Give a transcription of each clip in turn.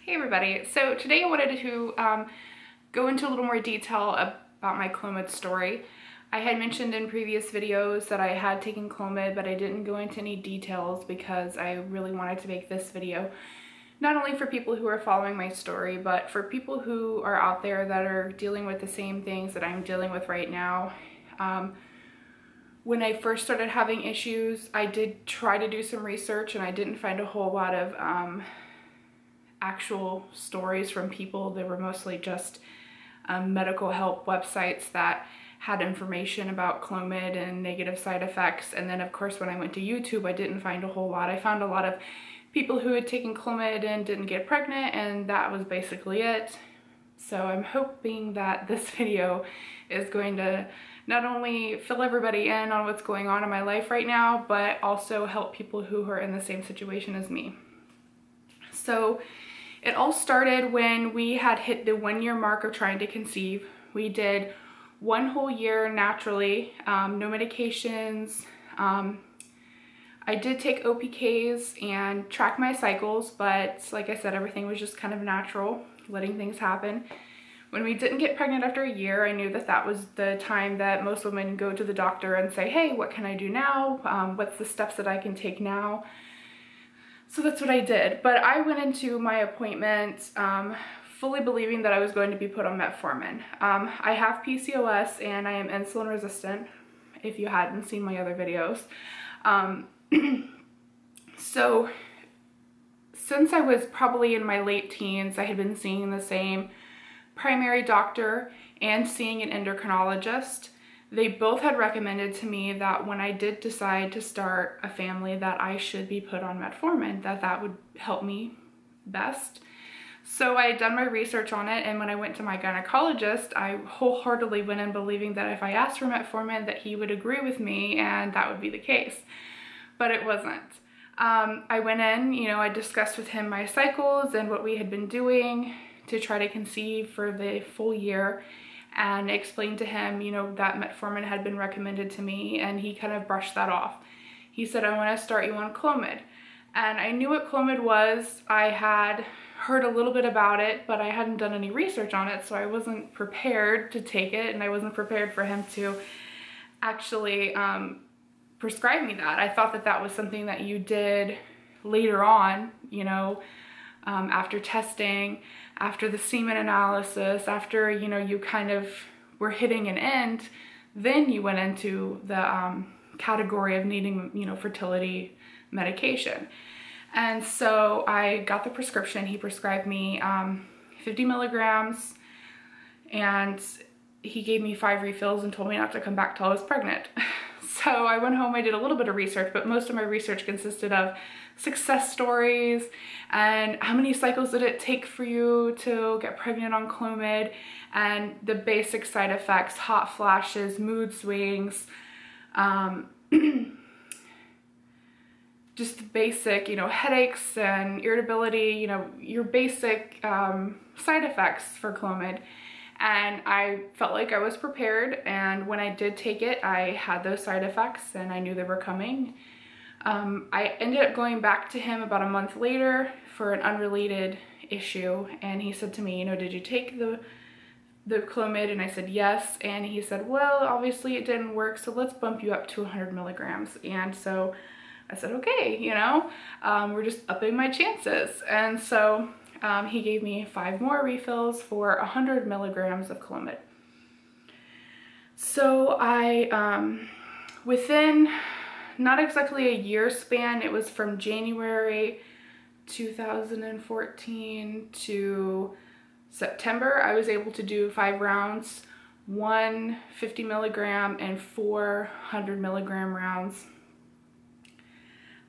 Hey everybody, so today I wanted to go into a little more detail about my Clomid story. I had mentioned in previous videos that I had taken Clomid, but I didn't go into any details because I really wanted to make this video not only for people who are following my story, but for people who are out there that are dealing with the same things that I'm dealing with right now. When I first started having issues, I did try to do some research and I didn't find a whole lot of actual stories from people. They were mostly just medical help websites that had information about Clomid and negative side effects. And then of course when I went to YouTube, I didn't find a whole lot. I found a lot of people who had taken Clomid and didn't get pregnant, and that was basically it. So I'm hoping that this video is going to not only fill everybody in on what's going on in my life right now, but also help people who are in the same situation as me. So it all started when we had hit the 1-year mark of trying to conceive. We did 1 whole year naturally, no medications. I did take OPKs and track my cycles, but like I said, everything was just kind of natural, letting things happen. When we didn't get pregnant after a year, I knew that that was the time that most women go to the doctor and say, hey, what can I do now? What's the steps that I can take now? So that's what I did. But I went into my appointment fully believing that I was going to be put on metformin. I have PCOS and I am insulin resistant, if you hadn't seen my other videos. So since I was probably in my late teens, I had been seeing the same primary doctor and seeing an endocrinologist. They both had recommended to me that when I did decide to start a family that I should be put on metformin, that would help me best. So I had done my research on it, and when I went to my gynecologist, I wholeheartedly went in believing that if I asked for metformin that he would agree with me and that would be the case. But it wasn't. I went in, I discussed with him my cycles and what we had been doing to try to conceive for the full year, and explained to him, that metformin had been recommended to me, and he kind of brushed that off. He said, I want to start you on Clomid. And I knew what Clomid was. I had heard a little bit about it, but I hadn't done any research on it, so I wasn't prepared to take it, and I wasn't prepared for him to actually prescribe me that. I thought that that was something that you did later on, after testing, after the semen analysis, after, you kind of were hitting an end, then you went into the category of needing, fertility medication. And so I got the prescription. He prescribed me 50 milligrams, and he gave me 5 refills and told me not to come back till I was pregnant. So I went home, I did a little bit of research, but most of my research consisted of success stories and how many cycles did it take for you to get pregnant on Clomid, and the basic side effects, hot flashes, mood swings, just the basic, headaches and irritability, your basic side effects for Clomid. And I felt like I was prepared, and when I did take it, I had those side effects and I knew they were coming. I ended up going back to him about a month later for an unrelated issue, and he said to me, did you take the Clomid? And I said yes, and he said, well, obviously it didn't work, so let's bump you up to 100 milligrams. And so I said, okay, we're just upping my chances. And so he gave me 5 more refills for 100 milligrams of Clomid. So I, within not exactly a year span, it was from January 2014 to September, I was able to do 5 rounds, 1 50 milligram and 4 100 milligram rounds.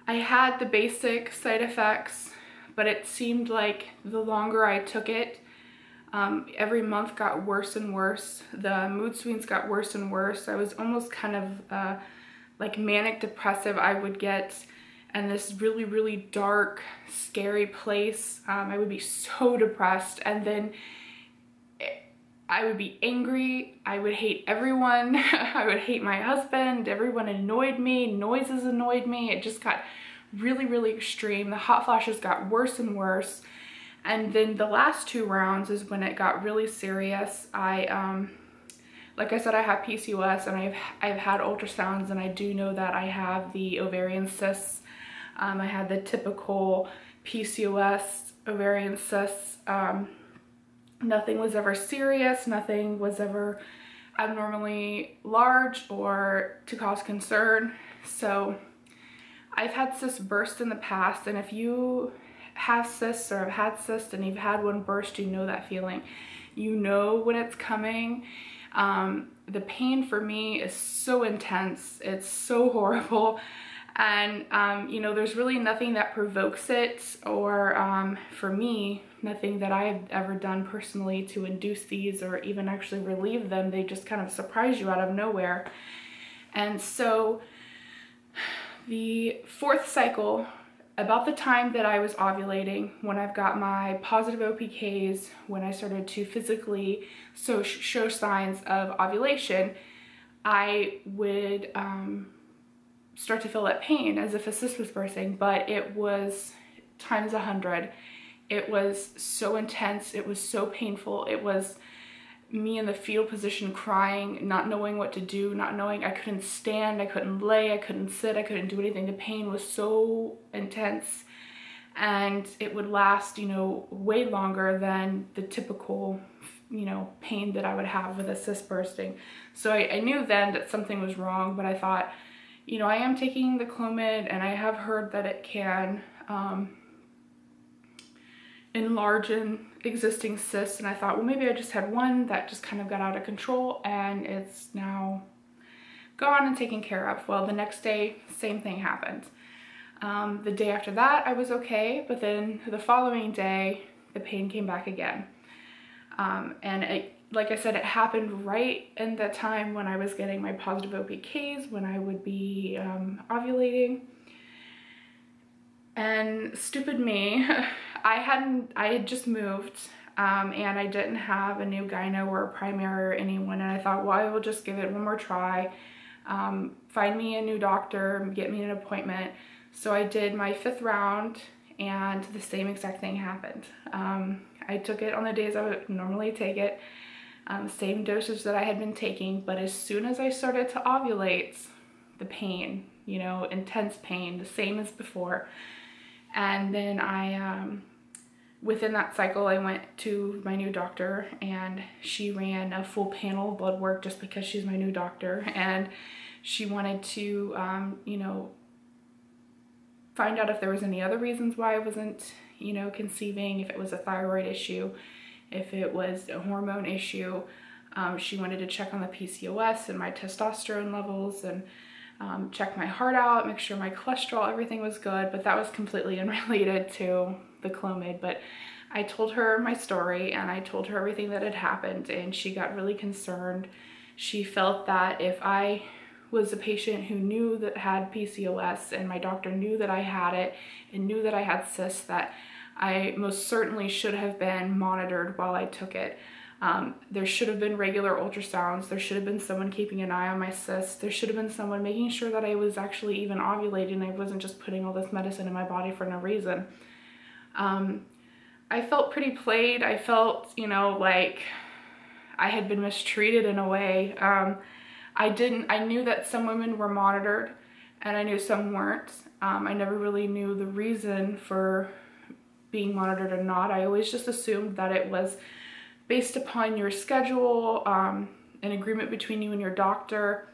I had the basic side effects, but it seemed like the longer I took it, every month got worse and worse. The mood swings got worse and worse. I was almost kind of like manic depressive. I would get in this really, really dark, scary place. I would be so depressed, and then I would be angry. I would hate everyone. I would hate my husband. Everyone annoyed me. Noises annoyed me. It just got really, really extreme. The hot flashes got worse and worse. And then the last 2 rounds is when it got really serious. Like I said, I have PCOS, and I've had ultrasounds, and I do know that I have the ovarian cysts. I had the typical PCOS ovarian cysts. Nothing was ever serious. Nothing was ever abnormally large or to cause concern. So I've had cysts burst in the past, and if you have cysts or have had cysts and you've had one burst, you know that feeling. You know when it's coming. The pain for me is so intense. It's so horrible. And, you know, there's really nothing that provokes it, or for me, nothing that I've ever done personally to induce these or even actually relieve them. They just kind of surprise you out of nowhere. And so the 4th cycle, about the time that I was ovulating, when I've got my positive OPKs, when I started to physically show signs of ovulation, I would start to feel that pain as if a cyst was bursting, but it was times 100. It was so intense. It was so painful. It was me in the fetal position crying, not knowing what to do, not knowing. I couldn't stand, I couldn't lay, I couldn't sit, I couldn't do anything. The pain was so intense, and it would last, you know, way longer than the typical, you know, pain that I would have with a cyst bursting. So I knew then that something was wrong, but I thought, you know, I am taking the Clomid, and I have heard that it can enlarge an existing cyst, and I thought, well, maybe I just had one that just kind of got out of control, and it's now gone and taken care of. Well, the next day, same thing happened. The day after that, I was okay, but then the following day, the pain came back again. And it, like I said, it happened right in the time when I was getting my positive OPKs, when I would be ovulating. And stupid me, I had just moved, and I didn't have a new gyno or a primary or anyone, and I thought, well, I will just give it one more try, find me a new doctor, get me an appointment. So I did my 5th round, and the same exact thing happened. I took it on the days I would normally take it, same dosage that I had been taking, but as soon as I started to ovulate, the pain, you know, intense pain, the same as before. And then within that cycle, I went to my new doctor, and she ran a full panel of blood work just because she's my new doctor, and she wanted to, you know, find out if there was any other reasons why I wasn't, you know, conceiving, if it was a thyroid issue, if it was a hormone issue. She wanted to check on the PCOS and my testosterone levels, and check my heart out, make sure my cholesterol, everything was good, but that was completely unrelated to the Clomid. But I told her my story, and I told her everything that had happened, and she got really concerned. She felt that if I was a patient who knew that had PCOS, and my doctor knew that I had it and knew that I had cysts, that I most certainly should have been monitored while I took it. There should have been regular ultrasounds. There should have been someone keeping an eye on my cysts. There should have been someone making sure that I was actually even ovulating. I wasn't just putting all this medicine in my body for no reason. I felt pretty played. I felt, you know, like I had been mistreated in a way. I knew that some women were monitored, and I knew some weren't. I never really knew the reason for being monitored or not. I always just assumed that it was based upon your schedule, an agreement between you and your doctor,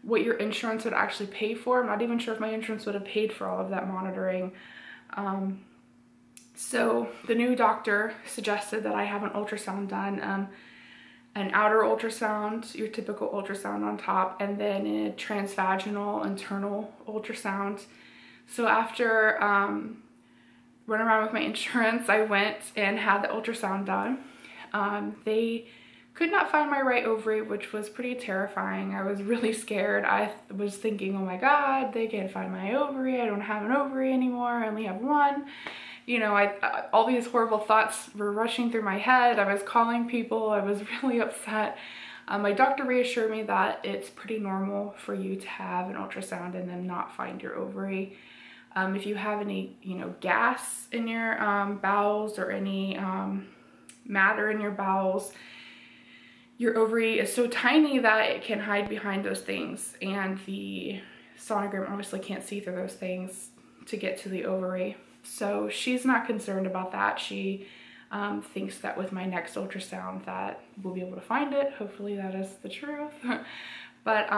what your insurance would actually pay for. I'm not even sure if my insurance would have paid for all of that monitoring. So the new doctor suggested that I have an ultrasound done, an outer ultrasound, your typical ultrasound on top, and then a transvaginal internal ultrasound. So after running around with my insurance, I went and had the ultrasound done. They could not find my right ovary, which was pretty terrifying. I was really scared. I was thinking, oh my God, they can't find my ovary. I don't have an ovary anymore. I only have one. You know, all these horrible thoughts were rushing through my head. I was calling people. I was really upset. My doctor reassured me that it's pretty normal for you to have an ultrasound and then not find your ovary. If you have any, gas in your bowels or any matter in your bowels, your ovary is so tiny that it can hide behind those things, and the sonogram obviously can't see through those things to get to the ovary. So she's not concerned about that. She thinks that with my next ultrasound that we'll be able to find it. Hopefully that is the truth. But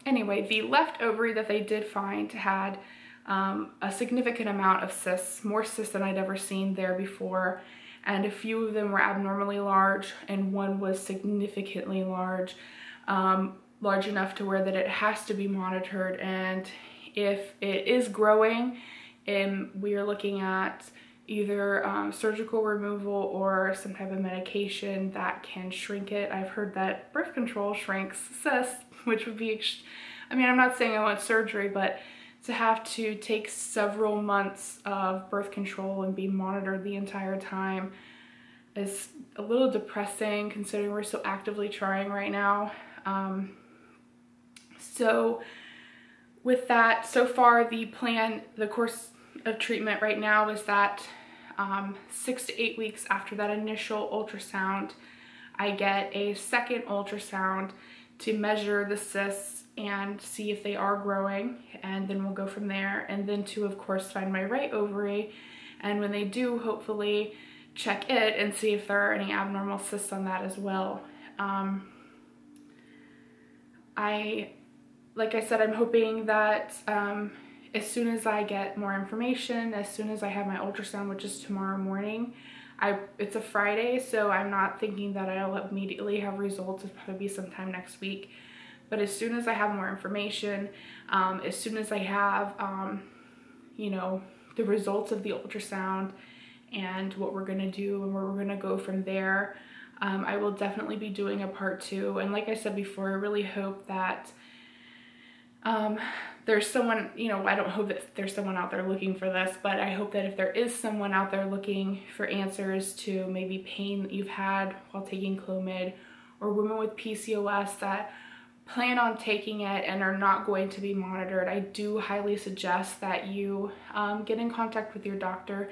anyway, the left ovary that they did find had a significant amount of cysts, more cysts than I'd ever seen there before. And a few of them were abnormally large, and one was significantly large, large enough to where that it has to be monitored. And if it is growing, we are looking at either surgical removal or some type of medication that can shrink it. I've heard that birth control shrinks cysts, which would be, I mean, I'm not saying I want surgery, but to have to take several months of birth control and be monitored the entire time is a little depressing, considering we're so actively trying right now. So with that, so far the plan, the course of treatment right now is that 6 to 8 weeks after that initial ultrasound, I get a second ultrasound to measure the cysts and see if they are growing, and then we'll go from there. And then to, of course, find my right ovary, and when they do, hopefully check it and see if there are any abnormal cysts on that as well. Like I said, I'm hoping that as soon as I get more information, as soon as I have my ultrasound, which is tomorrow morning, it's a Friday, so I'm not thinking that I'll immediately have results. It'll probably be sometime next week. But as soon as I have more information, as soon as I have, the results of the ultrasound and what we're gonna do and where we're gonna go from there, I will definitely be doing a part 2. And like I said before, I really hope that there's someone, I don't hope that there's someone out there looking for this, but I hope that if there is someone out there looking for answers to maybe pain that you've had while taking Clomid, or women with PCOS that plan on taking it and are not going to be monitored, I do highly suggest that you get in contact with your doctor.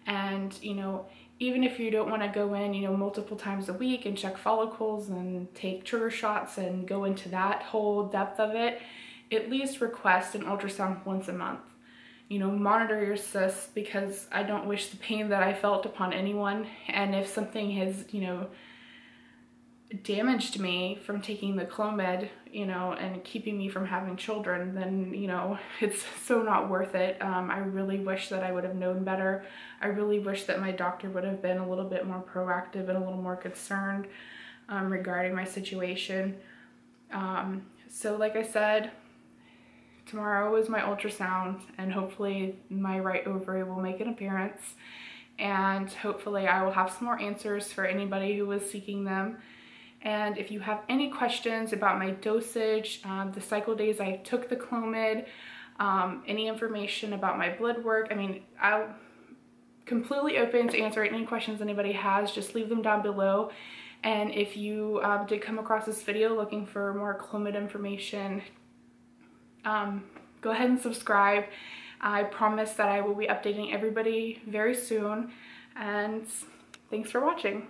And even if you don't want to go in multiple times a week and check follicles and take trigger shots and go into that whole depth of it, at least request an ultrasound once a month. Monitor your cysts, because I don't wish the pain that I felt upon anyone. And if something has damaged me from taking the Clomid, and keeping me from having children, then, it's so not worth it. I really wish that I would have known better. I really wish that my doctor would have been a little bit more proactive and a little more concerned regarding my situation. So like I said, tomorrow is my ultrasound, and hopefully my right ovary will make an appearance, and hopefully I will have some more answers for anybody who was seeking them. And if you have any questions about my dosage, the cycle days I took the Clomid, any information about my blood work, I mean, I'm completely open to answering any questions anybody has. Just leave them down below. And if you did come across this video looking for more Clomid information, go ahead and subscribe. I promise that I will be updating everybody very soon. And thanks for watching.